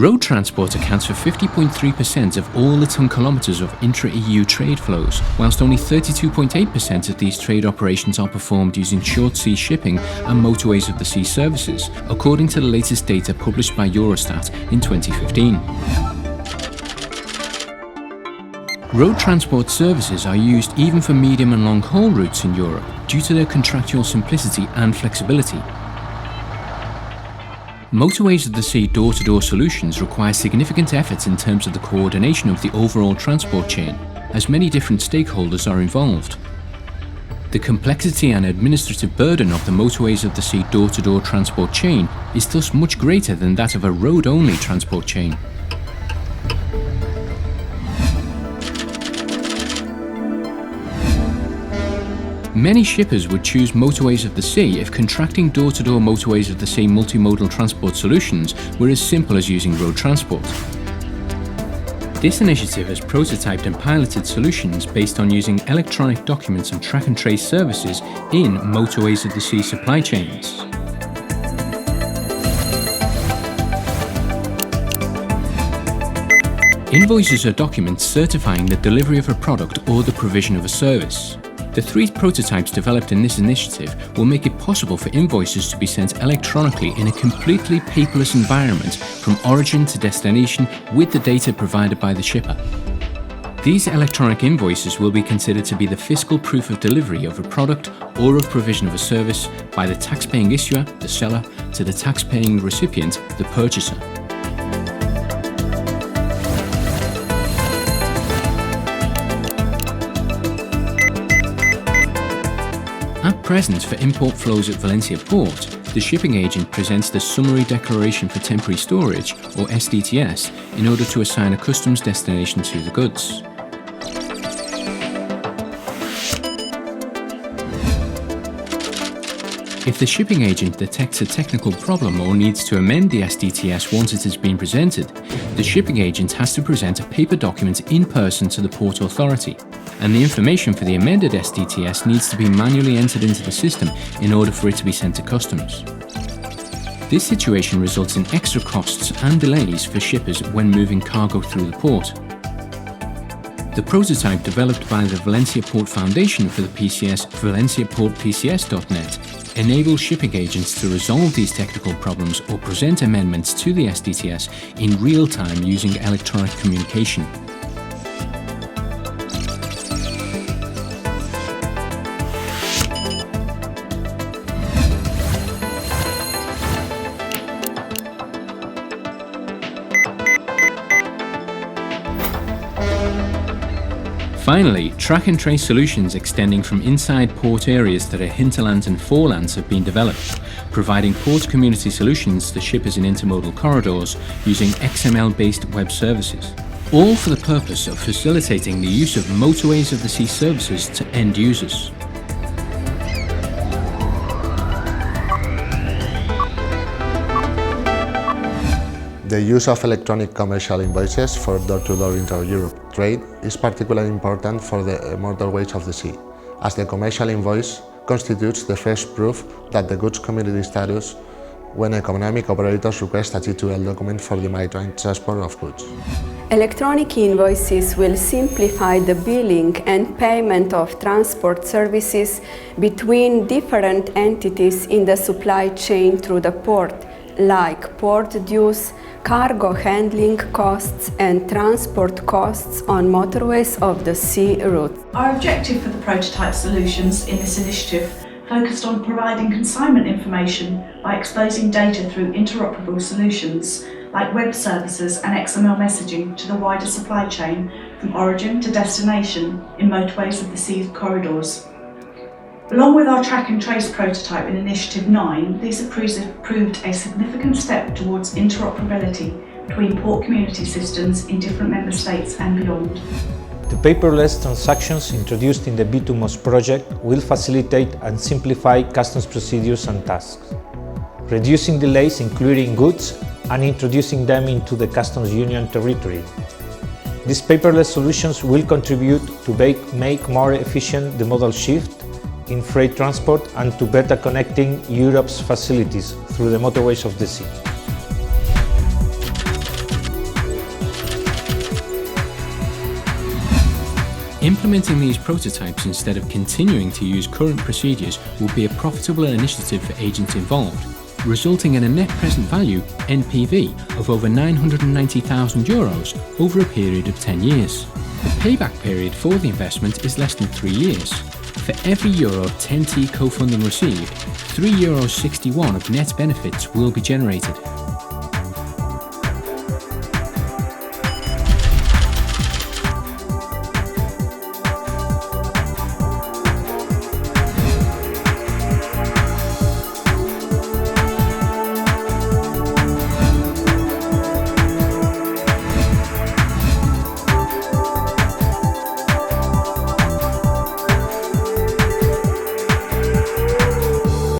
Road transport accounts for 50.3% of all the ton kilometres of intra-EU trade flows, whilst only 32.8% of these trade operations are performed using short sea shipping and motorways of the sea services, according to the latest data published by Eurostat in 2015. Road transport services are used even for medium and long haul routes in Europe due to their contractual simplicity and flexibility. Motorways of the sea door-to-door solutions require significant efforts in terms of the coordination of the overall transport chain, as many different stakeholders are involved. The complexity and administrative burden of the motorways of the sea door-to-door transport chain is thus much greater than that of a road-only transport chain. Many shippers would choose motorways of the sea if contracting door-to-door motorways of the sea multimodal transport solutions were as simple as using road transport. This initiative has prototyped and piloted solutions based on using electronic documents and track and trace services in motorways of the sea supply chains. Invoices are documents certifying the delivery of a product or the provision of a service. The 3 prototypes developed in this initiative will make it possible for invoices to be sent electronically in a completely paperless environment from origin to destination with the data provided by the shipper. These electronic invoices will be considered to be the fiscal proof of delivery of a product or of provision of a service by the tax-paying issuer, the seller, to the tax-paying recipient, the purchaser. At present, for import flows at Valencia Port, the shipping agent presents the Summary Declaration for Temporary Storage, or SDTS, in order to assign a customs destination to the goods. If the shipping agent detects a technical problem or needs to amend the SDTS once it has been presented, the shipping agent has to present a paper document in person to the port authority, and the information for the amended SDTS needs to be manually entered into the system in order for it to be sent to customs. This situation results in extra costs and delays for shippers when moving cargo through the port. The prototype developed by the Valencia Port Foundation for the PCS, valenciaportpcs.net, enables shipping agents to resolve these technical problems or present amendments to the SDTS in real time using electronic communication. Finally, track and trace solutions extending from inside port areas that are hinterlands and forelands have been developed, providing port community solutions to shippers in intermodal corridors using XML-based web services, all for the purpose of facilitating the use of motorways of the sea services to end users. The use of electronic commercial invoices for door-to-door inter-Europe trade is particularly important for the motorways of the sea, as the commercial invoice constitutes the first proof that the goods community status when economic operators request a G2L document for the maritime transport of goods. Electronic invoices will simplify the billing and payment of transport services between different entities in the supply chain through the port, like port dues, cargo handling costs and transport costs on motorways of the sea route. Our objective for the prototype solutions in this initiative focused on providing consignment information by exposing data through interoperable solutions like web services and XML messaging to the wider supply chain from origin to destination in motorways of the sea corridors. Along with our track and trace prototype in Initiative 9, these have proved a significant step towards interoperability between port community systems in different member states and beyond. The paperless transactions introduced in the B2MoS project will facilitate and simplify customs procedures and tasks, reducing delays in clearing goods and introducing them into the customs union territory. These paperless solutions will contribute to make more efficient the modal shift in freight transport and to better connecting Europe's facilities through the motorways of the sea. Implementing these prototypes instead of continuing to use current procedures will be a profitable initiative for agents involved, resulting in a net present value (NPV) of over €990,000 over a period of 10 years. The payback period for the investment is less than 3 years. For every euro of 10T co-funding received, €3.61 of net benefits will be generated.